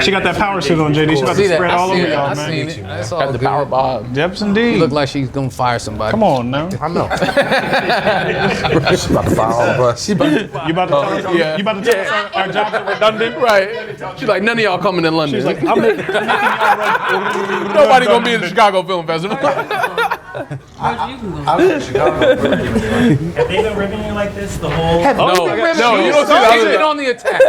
She got that power suit on, JD. She about to spread all over y'all, man. I seen it. That's all Got the good. power bob. Yep, indeed. She look like she's gonna fire somebody. Come on now. I know. She's about to fire all of us. You about to tell us, you about to tell us our jobs are redundant? Right. She's like, none of y'all coming to London. She's like, I'm making y'all run. Nobody gonna be in the Chicago Film Festival. I'm in Chicago. Have they been ribbing you like this the whole? No, you don't see that. She's been on the attack.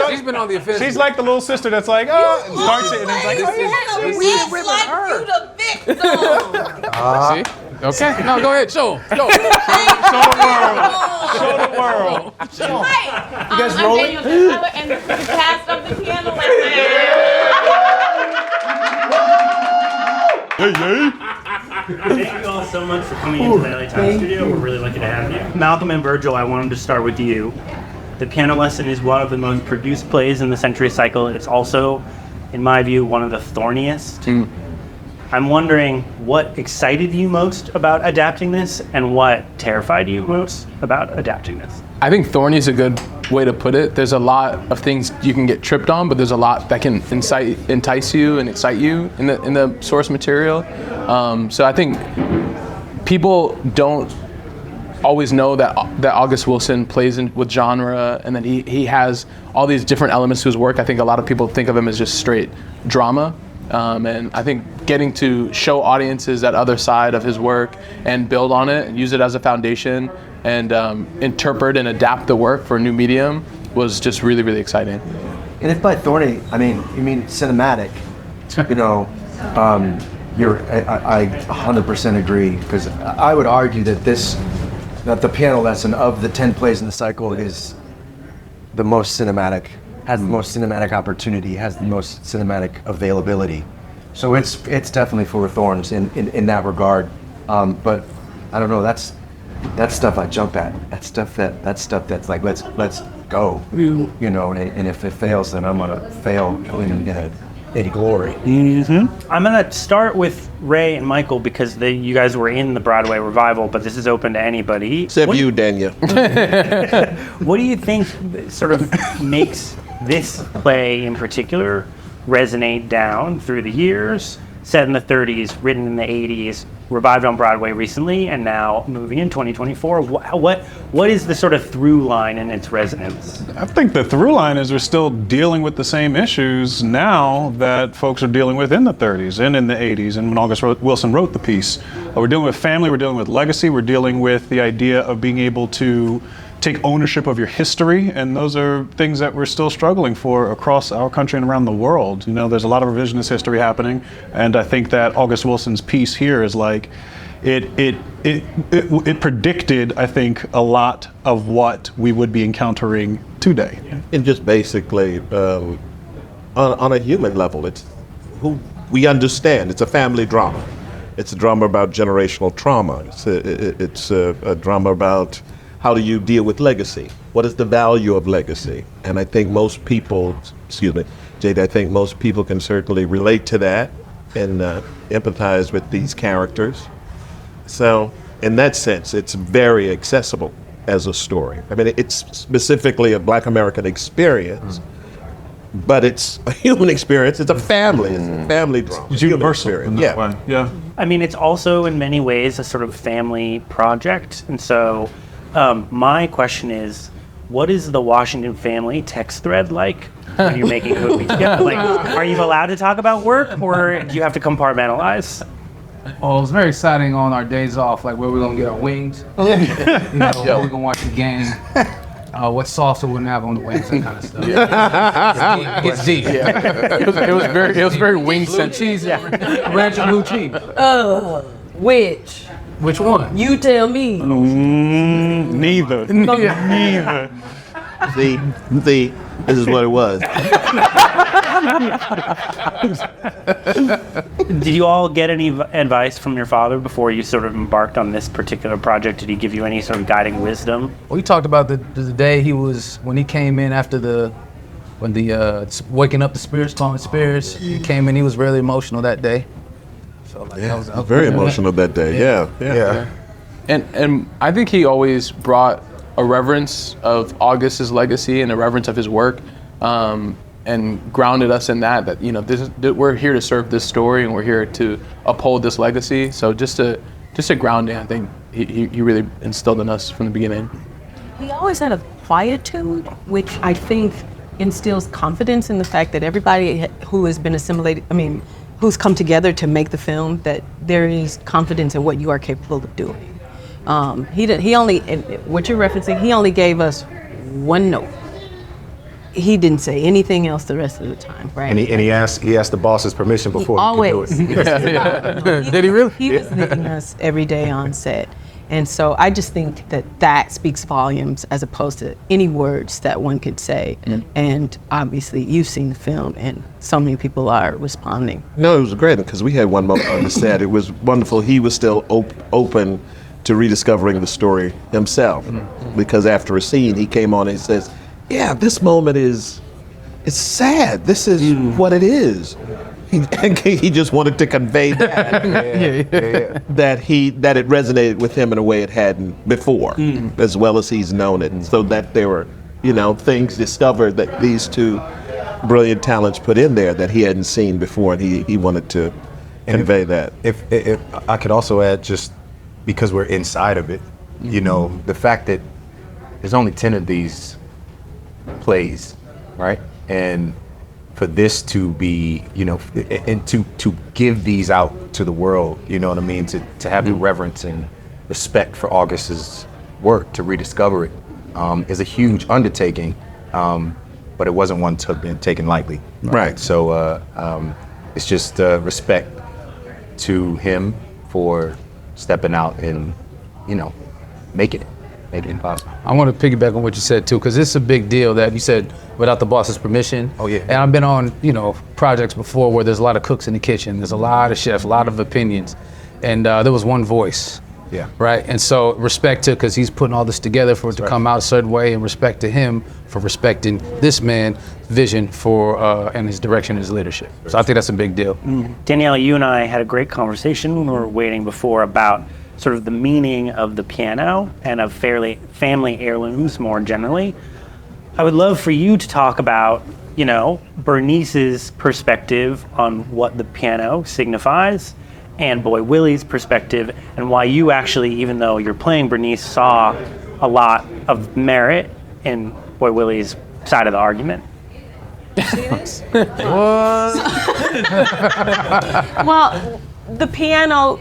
She's been on the offensive. She's like the little sister that's like, oh, and starts it, and it's like, See? Okay. No, go ahead. Show 'em. Go. show the world. You guys rolling? And the cast of the piano Thank you all so much for coming into the LA Times studio. We're really lucky to have you. Malcolm and Virgil, I wanted to start with you. The Piano Lesson is one of the most produced plays in the Century Cycle. It's also, in my view, one of the thorniest. I'm wondering what excited you most about adapting this and what terrified you most about adapting this. I think thorny is a good way to put it. There's a lot of things you can get tripped on, but there's a lot that can entice you and excite you in the source material. So I think people don't always know that August Wilson plays with genre, and that he has all these different elements to his work. I think a lot of people think of him as just straight drama. And I think getting to show audiences that other side of his work and build on it and use it as a foundation and interpret and adapt the work for a new medium was just really, really exciting. And if by thorny, I mean, you mean cinematic, you know, I 100% agree, because I would argue that that the Piano Lesson of the 10 plays in the cycle is the most cinematic, has the most cinematic opportunity, has the most cinematic availability. So it's definitely full of thorns in that regard. But I don't know, that's stuff I jump at. That's stuff that's like, let's go. You know, and if it fails, then I'm gonna fail in glory. I'm going to start with Ray and Michael because you guys were in the Broadway revival, but this is open to anybody. Except you, Danielle. What do you think sort of makes this play in particular resonate down through the years? Set in the 30s, written in the 80s, revived on Broadway recently, and now moving in 2024. What is the sort of through line in its resonance? I think the through line is we're still dealing with the same issues now that folks are dealing with in the 30s and in the 80s, and when August Wilson wrote the piece. We're dealing with family, we're dealing with legacy, we're dealing with the idea of being able to take ownership of your history, and those are things that we're still struggling for across our country and around the world. You know, there's a lot of revisionist history happening, and I think that August Wilson's piece here is like, it predicted, I think, a lot of what we would be encountering today. And just basically, on a human level, it's who we understand. It's a family drama. It's a drama about generational trauma. It's a drama about how do you deal with legacy? What is the value of legacy? And I think most people, Jade, I think most people can certainly relate to that and empathize with these characters. So in that sense, it's very accessible as a story. I mean, it's specifically a Black American experience, but it's a human experience. It's a family drama. It's universal in that way. Yeah. I mean, it's also in many ways a sort of family project, and so my question is, what is the Washington family text thread like when you're making movies together? Like, are you allowed to talk about work, or do you have to compartmentalize? Well, it was very exciting on our days off, like where we're gonna get our wings. You know, where we're gonna watch the game. What sauce we're gonna have on the wings, that kind of stuff. It's deep. Yeah. It was very wing Blue centric. cheese, ranch and blue cheese. Which one? You tell me. Neither. Neither. See, this is what it was. Did you all get any advice from your father before you sort of embarked on this particular project? Did he give you any sort of guiding wisdom? We talked about the day when he came in after when the waking up the spirits, calling spirits. He came in, he was really emotional that day. So like I was very emotional that day. Yeah. And I think he always brought a reverence of August's legacy and a reverence of his work. grounded us in that we're here to serve this story and we're here to uphold this legacy. So just a grounding, I think he really instilled in us from the beginning. He always had a quietude, which I think instills confidence in the fact that everybody who has been assimilated, who's come together to make the film, that there is confidence in what you are capable of doing. He only, what you're referencing, he only gave us one note. He didn't say anything else the rest of the time, right? And he asked the boss's permission before he could do it. Did he really? He was leading us every day on set. And so I just think that speaks volumes as opposed to any words that one could say. And obviously you've seen the film and so many people are responding. No, it was great because we had one moment on the set. It was wonderful. He was still open to rediscovering the story himself. Because after a scene, he came on and says, yeah, this moment it's sad. This is what it is. He just wanted to convey that, that it resonated with him in a way it hadn't before, as well as he's known it. So that there were, things discovered that these two brilliant talents put in there that he hadn't seen before, and he wanted to convey that. If I could also add, just because we're inside of it, the fact that there's only 10 of these plays, right? And for this to be, and to give these out to the world, you know what I mean? To have the reverence and respect for August's work, to rediscover it, is a huge undertaking, but it wasn't one to be taken lightly. Right. So it's just respect to him for stepping out and, making it possible. I want to piggyback on what you said too, because it's a big deal that you said without the boss's permission. Oh yeah. And I've been on, projects before where there's a lot of cooks in the kitchen. There's a lot of chefs, a lot of opinions, and there was one voice. Yeah. Right. And so respect to, because he's putting all this together for it to come out a certain way, and respect to him for respecting this man's vision for and his direction, his leadership. So I think that's a big deal. Danielle, you and I had a great conversation when we were waiting before about sort of the meaning of the piano and of family heirlooms more generally. I would love for you to talk about, Bernice's perspective on what the piano signifies, and Boy Willie's perspective, and why you actually, even though you're playing Bernice, saw a lot of merit in Boy Willie's side of the argument. Well, the piano,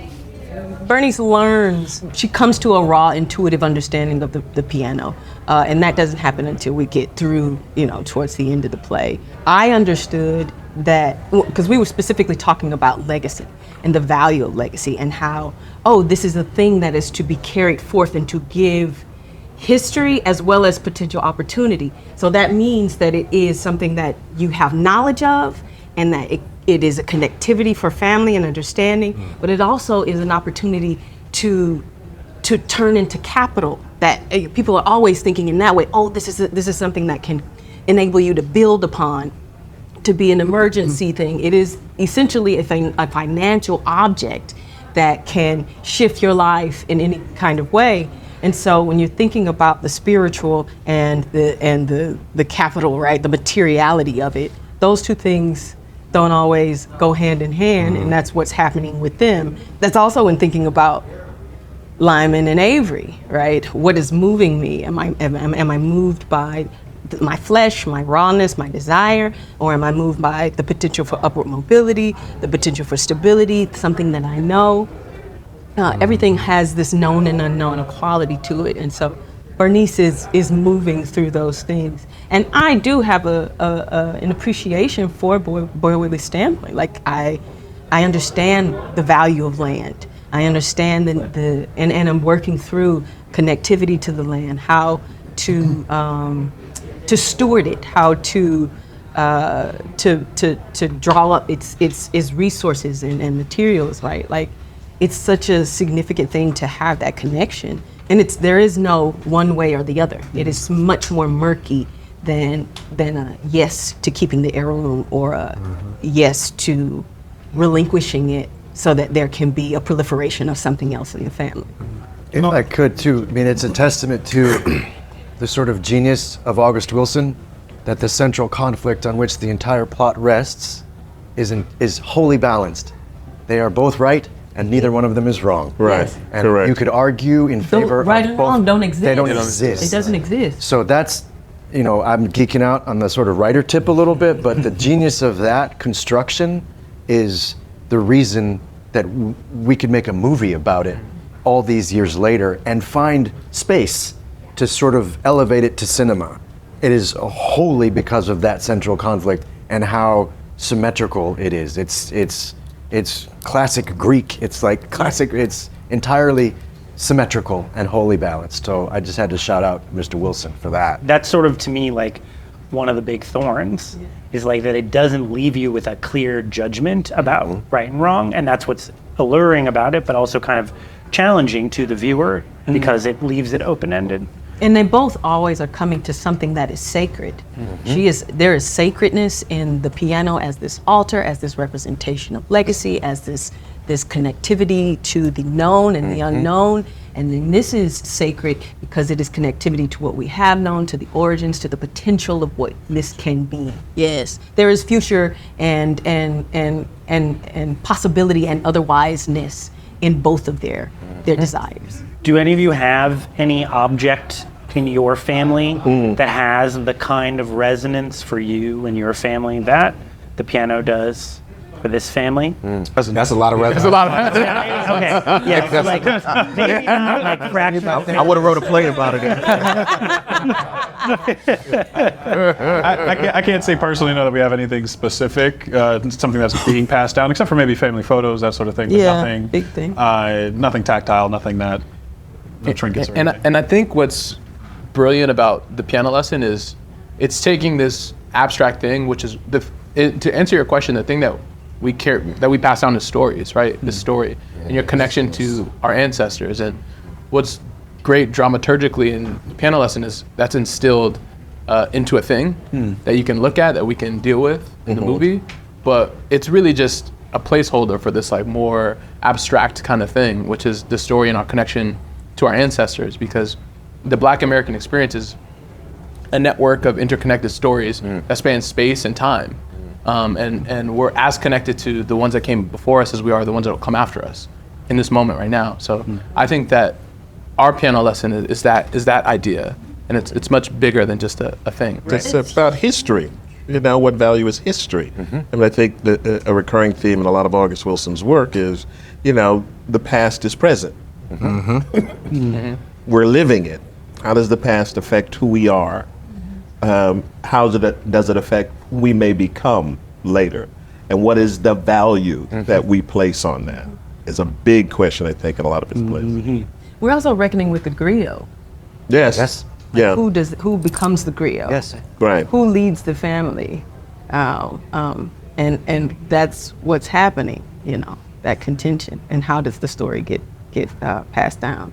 Bernice learns, she comes to a raw, intuitive understanding of the piano. And that doesn't happen until we get through, towards the end of the play. I understood that, because we were specifically talking about legacy and the value of legacy and how, this is a thing that is to be carried forth and to give history as well as potential opportunity. So that means that it is something that you have knowledge of, and that it is a connectivity for family and understanding, but it also is an opportunity to turn into capital, that people are always thinking in that way. This is something that can enable you to build upon, to be an emergency thing. It is essentially a financial object that can shift your life in any kind of way. And so when you're thinking about the spiritual and the capital, right, the materiality of it, those two things don't always go hand in hand, and that's what's happening with them. That's also in thinking about Lyman and Avery, right? What is moving me? Am I moved by my flesh, my rawness, my desire, or am I moved by the potential for upward mobility, the potential for stability, something that I know? Everything has this known and unknown quality to it, and so Bernice is moving through those things. And I do have an appreciation for Boy Willie's standpoint. Like I understand the value of land. I understand and I'm working through connectivity to the land, how to steward it, how to draw up its resources and materials, right? Like, it's such a significant thing to have that connection. And there is no one way or the other. It is much more murky than a yes to keeping the heirloom, or a yes to relinquishing it so that there can be a proliferation of something else in the family. If I could too, it's a testament to the sort of genius of August Wilson that the central conflict on which the entire plot rests is wholly balanced. They are both right, and neither one of them is wrong. Right. And Correct. you could argue in favor right of and both. wrong don't exist. They don't exist. It doesn't exist. So that's, I'm geeking out on the sort of writer tip a little bit, but the genius of that construction is the reason that we could make a movie about it all these years later and find space to sort of elevate it to cinema. It is wholly because of that central conflict and how symmetrical it is. It's classic Greek. It's like classic. It's entirely symmetrical and wholly balanced. So I just had to shout out Mr. Wilson for that. That's sort of, to me, like one of the big thorns is like that it doesn't leave you with a clear judgment about right and wrong, and that's what's alluring about it, but also kind of challenging to the viewer because it leaves it open-ended. And they both always are coming to something that is sacred. There is sacredness in the piano as this altar, as this representation of legacy, as this connectivity to the known and the unknown. And then this is sacred because it is connectivity to what we have known, to the origins, to the potential of what this can be. Yes, there is future and possibility and otherwiseness in both of their desires. Do any of you have any object in your family that has the kind of resonance for you and your family that the piano does for this family? That's a lot of resonance. There's a lot of Okay, yeah, so like maybe not like fractions. I would have wrote a play about it. I can't say personally, know that we have anything specific, something that's being passed down, except for maybe family photos, that sort of thing. But nothing, big thing. Nothing tactile, nothing that, no trinkets or anything. And I think what's brilliant about the piano lesson is it's taking this abstract thing, which is to answer your question, the thing that we pass down is stories, right? The story and your connection to our ancestors. And what's great dramaturgically in the piano lesson is that's instilled into a thing that you can look at, that we can deal with in the movie. But it's really just a placeholder for this like more abstract kind of thing, which is the story and our connection to our ancestors, because the Black American experience is a network of interconnected stories that span space and time. And we're as connected to the ones that came before us as we are the ones that will come after us in this moment right now. So I think that our piano lesson is that idea, and it's much bigger than just a thing. It's about history. What value is history? And I think that a recurring theme in a lot of August Wilson's work is, the past is present. We're living it. How does the past affect who we are? How does it affect who we may become later? And what is the value that we place on that? Is a big question, I think, in a lot of his plays. We're also reckoning with the griot. Yes. Yeah. Who becomes the griot? Yes. Right. Who leads the family? And that's what's happening, that contention. And how does the story get passed down?